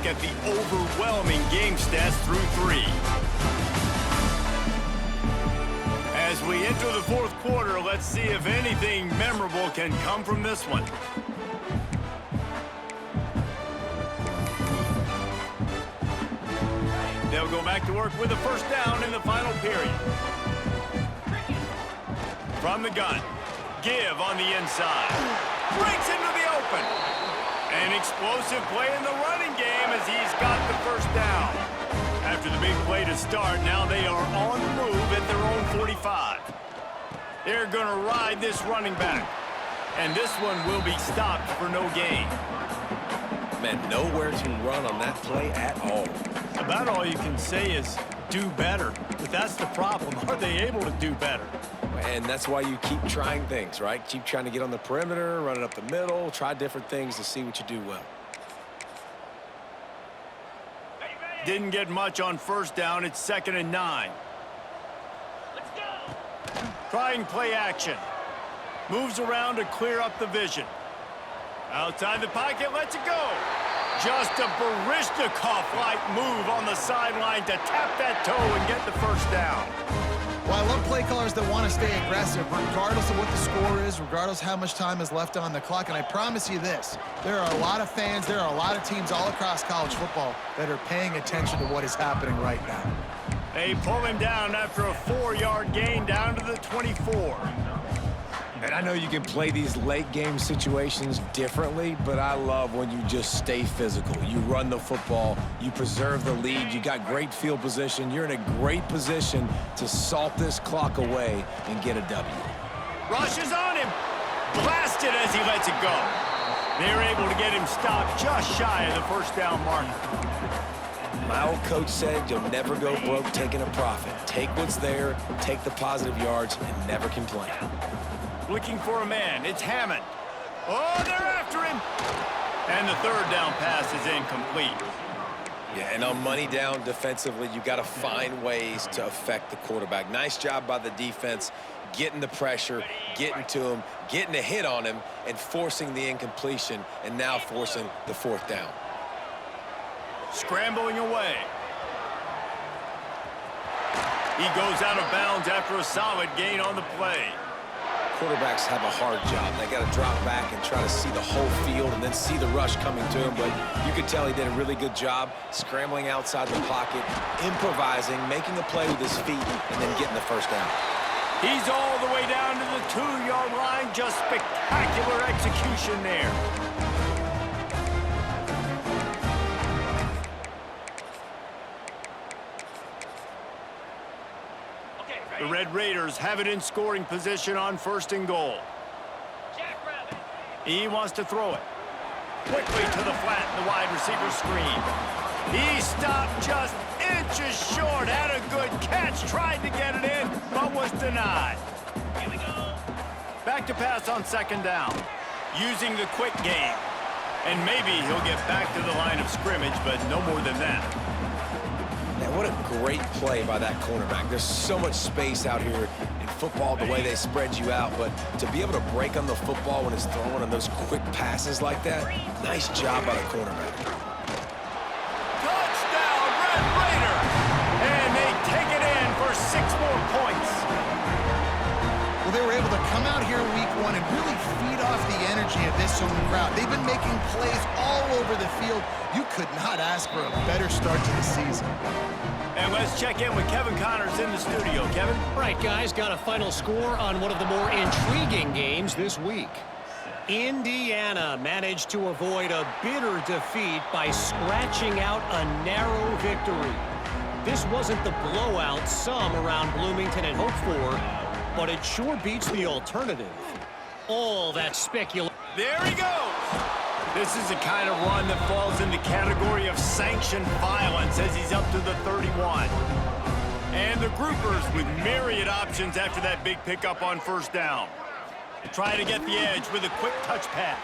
at the overwhelming game stats through 3. As we enter the fourth quarter, let's see if anything memorable can come from this one. They'll go back to work with a first down in the final period. From the gun, give on the inside. Breaks into the open. An explosive play in the running game as he's got the first down. After the big play to start, now they are on the move at their own 45. They're going to ride this running back. And this one will be stopped for no gain. Man, nowhere to run on that play at all. About all you can say is do better. But that's the problem. Are they able to do better? And that's why you keep trying things, right? Keep trying to get on the perimeter, run it up the middle, try different things to see what you do well. Didn't get much on first down. It's 2nd and 9. Let's go. Trying play action. Moves around to clear up the vision. Outside the pocket, lets it go. Just a Baryshnikov-like move on the sideline to tap that toe and get the first down. Well, I love play callers that want to stay aggressive, regardless of what the score is, regardless how much time is left on the clock. And I promise you this, there are a lot of fans, there are a lot of teams all across college football that are paying attention to what is happening right now. They pull him down after a 4-yard gain down to the 24. And I know you can play these late game situations differently, but I love when you just stay physical. You run the football, you preserve the lead, you got great field position, you're in a great position to salt this clock away and get a W. Rushes on him. Blasted as he lets it go. They're able to get him stopped just shy of the first down marker. My old coach said you'll never go broke taking a profit. Take what's there, take the positive yards, and never complain. Looking for a man. It's Hammond. Oh, they're after him. And the 3rd down pass is incomplete. Yeah, and on money down defensively, you got to find ways to affect the quarterback. Nice job by the defense, getting the pressure, getting to him, getting a hit on him, and forcing the incompletion, and now forcing the 4th down. Scrambling away. He goes out of bounds after a solid gain on the play. Quarterbacks have a hard job. They got to drop back and try to see the whole field and then see the rush coming to him. But you could tell he did a really good job scrambling outside the pocket, improvising, making a play with his feet, and then getting the first down. He's all the way down to the 2-yard line. Just spectacular execution there. The Red Raiders have it in scoring position on 1st and goal. He wants to throw it. Quickly to the flat in the wide receiver screen. He stopped just inches short. Had a good catch. Tried to get it in, but was denied. Here we go. Back to pass on 2nd down. Using the quick game. And maybe he'll get back to the line of scrimmage, but no more than that. Man, what a great play by that cornerback. There's so much space out here in football, the way they spread you out, but to be able to break on the football when it's thrown on those quick passes like that, nice job by the cornerback. Touchdown, Red Raiders! And they take it in for 6 more points. Well, they were able to come out here in week 1 and really feed off the energy of this home crowd. They've been making plays all over the field. You could not ask for a better start to the season. And let's check in with Kevin Connors in the studio. Kevin? Right, guys, got a final score on one of the more intriguing games this week. Indiana managed to avoid a bitter defeat by scratching out a narrow victory. This wasn't the blowout some around Bloomington had hoped for, but it sure beats the alternative. All that speculation. There he goes! This is the kind of run that falls in the category of sanctioned violence as he's up to the 31. And the groupers with myriad options after that big pickup on 1st down. Trying to get the edge with a quick touch pass.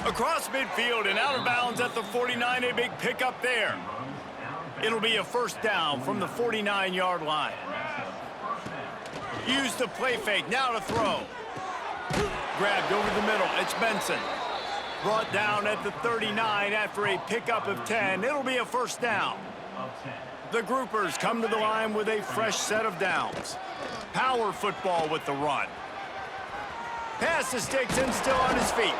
Across midfield and out of bounds at the 49, a big pickup there. It'll be a 1st down from the 49-yard line. Use the play fake, now to throw. Grabbed over the middle, it's Benson. Brought down at the 39 after a pickup of 10. It'll be a first down. The groupers come to the line with a fresh set of downs. Power football with the run. Pass to Stigson, still on his feet.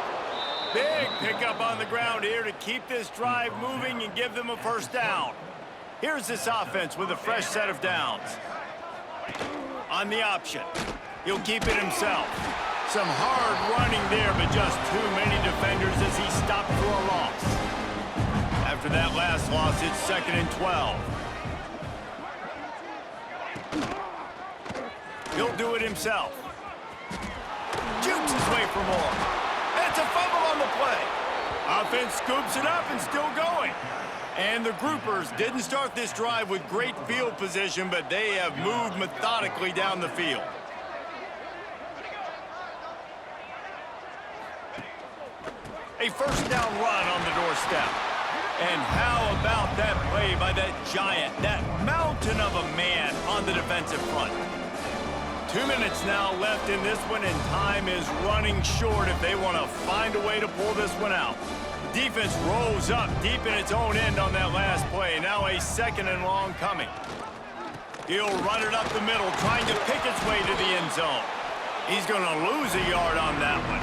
Big pickup on the ground here to keep this drive moving and give them a first down. Here's this offense with a fresh set of downs. On the option, he'll keep it himself. Some hard running there, but just too many defenders as he stopped for a loss. After that last loss, it's 2nd and 12. He'll do it himself. Jukes his way for more. It's a fumble on the play. Offense scoops it up and still going. And the groupers didn't start this drive with great field position, but they have moved methodically down the field. A first down run on the doorstep. And how about that play by that giant, that mountain of a man on the defensive front? 2 minutes now left in this one, and time is running short if they want to find a way to pull this one out. Defense rolls up deep in its own end on that last play. Now a 2nd and long coming. He'll run it up the middle, trying to pick its way to the end zone. He's going to lose a yard on that one.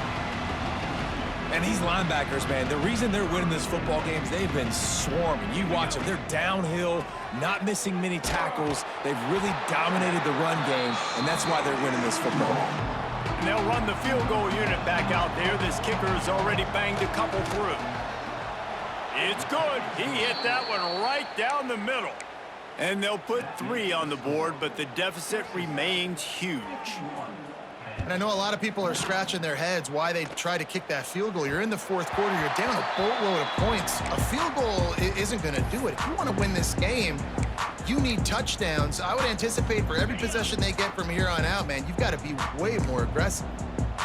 And these linebackers, man, the reason they're winning this football game is they've been swarming. You watch them. They're downhill, not missing many tackles. They've really dominated the run game, and that's why they're winning this football game. And they'll run the field goal unit back out there. This kicker has already banged a couple through. It's good. He hit that one right down the middle. And they'll put 3 on the board, but the deficit remains huge. And I know a lot of people are scratching their heads why they try to kick that field goal. You're in the 4th quarter. You're down a boatload of points. A field goal isn't going to do it. If you want to win this game, you need touchdowns. I would anticipate for every possession they get from here on out, man, you've got to be way more aggressive.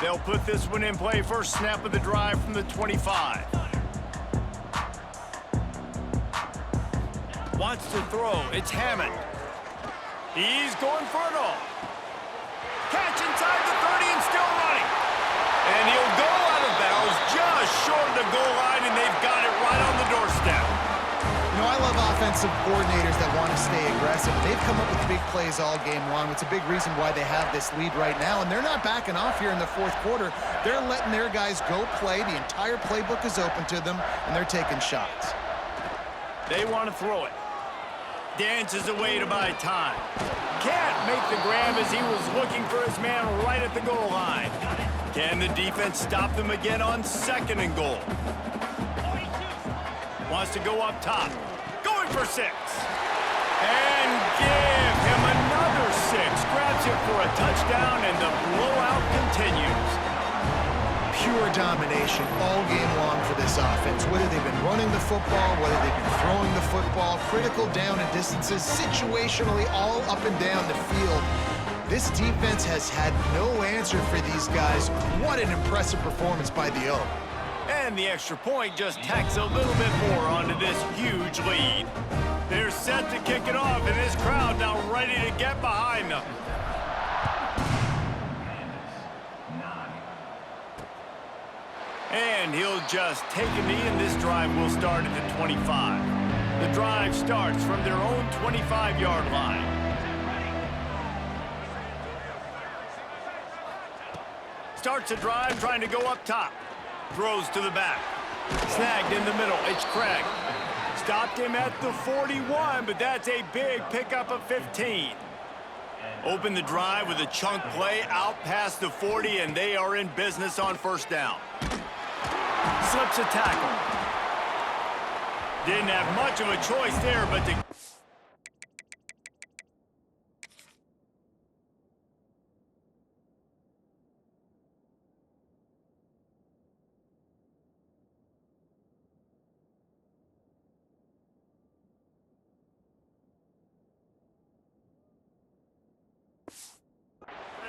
They'll put this one in play. First snap of the drive from the 25. Wants to throw. It's Hammond. He's going for it all. Catch inside the 30 and still running. And he'll go out of bounds just short of the goal line, and they've got it right on the doorstep. You know, I love offensive coordinators that want to stay aggressive. They've come up with big plays all game long. It's a big reason why they have this lead right now, and they're not backing off here in the 4th quarter. They're letting their guys go play. The entire playbook is open to them, and they're taking shots. They want to throw it. Dances away to buy time. Can't make the grab as he was looking for his man right at the goal line. Can the defense stop them again on 2nd and goal? Wants to go up top. Going for 6. And give him another 6. Grabs it for a touchdown, and the blowout continues. Pure domination all game long for this offense. Whether they've been running the football, whether they've been throwing the football, critical down and distances, situationally all up and down the field. This defense has had no answer for these guys. What an impressive performance by the O. And the extra point just tacks a little bit more onto this huge lead. They're set to kick it off, and this crowd now ready to get behind them. And he'll just take a knee, and this drive will start at the 25. The drive starts from their own 25-yard line. Starts a drive trying to go up top. Throws to the back. Snagged in the middle. It's Craig. Stopped him at the 41, but that's a big pickup of 15. Open the drive with a chunk play out past the 40, and they are in business on first down. Slips a tackle. Didn't have much of a choice there, but the...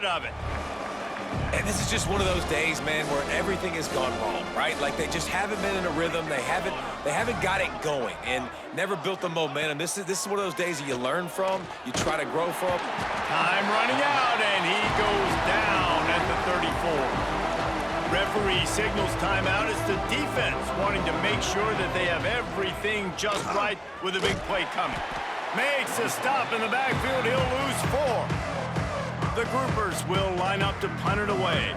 of it. And this is just one of those days, man, where everything has gone wrong, right? Like they just haven't been in a rhythm. They haven't got it going and never built the momentum. This is one of those days that you learn from, you try to grow from. Time running out, and he goes down at the 34. Referee signals timeout. It's the defense wanting to make sure that they have everything just right with a big play coming. Makes a stop in the backfield. He'll lose 4. The groupers will line up to punt it away.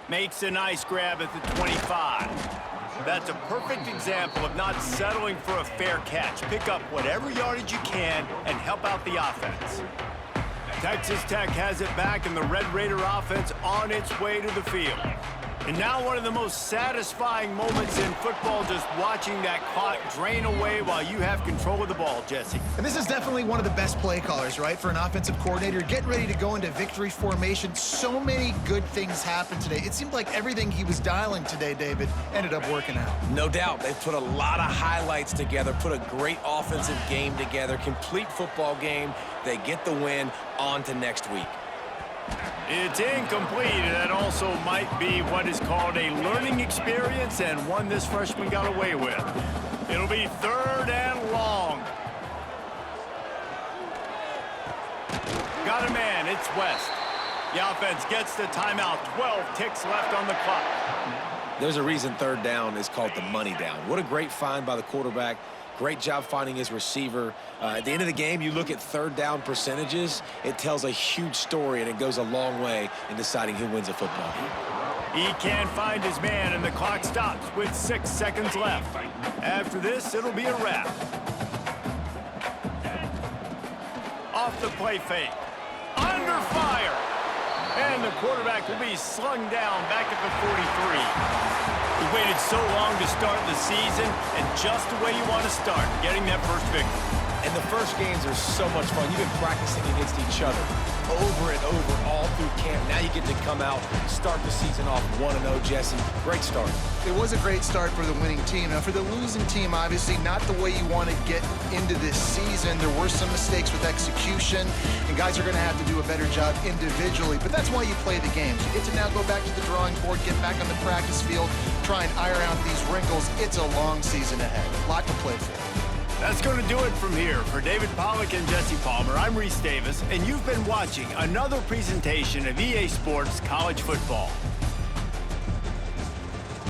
Makes a nice grab at the 25. That's a perfect example of not settling for a fair catch. Pick up whatever yardage you can and help out the offense. Texas Tech has it back, and the Red Raider offense on its way to the field. And now one of the most satisfying moments in football, just watching that clock drain away while you have control of the ball, Jesse. And this is definitely one of the best play callers, right, for an offensive coordinator. Getting ready to go into victory formation. So many good things happened today. It seemed like everything he was dialing today, David, ended up working out. No doubt. They've put a lot of highlights together, put a great offensive game together, complete football game. They get the win. On to next week. It's incomplete, and that also might be what is called a learning experience, and one this freshman got away with. It'll be 3rd and long. Got a man, it's West. The offense gets the timeout, 12 ticks left on the clock. There's a reason 3rd down is called the money down. What a great find by the quarterback. Great job finding his receiver. At the end of the game, you look at 3rd down percentages. It tells a huge story, and it goes a long way in deciding who wins a football game. He can't find his man, and the clock stops with 6 seconds left. After this, it'll be a wrap. Off the play fake. Under fire. And the quarterback will be slung down back at the 43. He waited so long to start the season, and just the way you want to start, getting that first victory. And the first games are so much fun. You've been practicing against each other over and over all through camp. Now you get to come out, start the season off 1-0, Jesse. Great start. It was a great start for the winning team. Now, for the losing team, obviously not the way you want to get into this season. There were some mistakes with execution, and guys are going to have to do a better job individually. But that's why you play the games. You get to now go back to the drawing board, get back on the practice field, try and iron out these wrinkles. It's a long season ahead. A lot to play for. That's going to do it from here. For David Pollack and Jesse Palmer, I'm Reese Davis, and you've been watching another presentation of EA Sports College Football.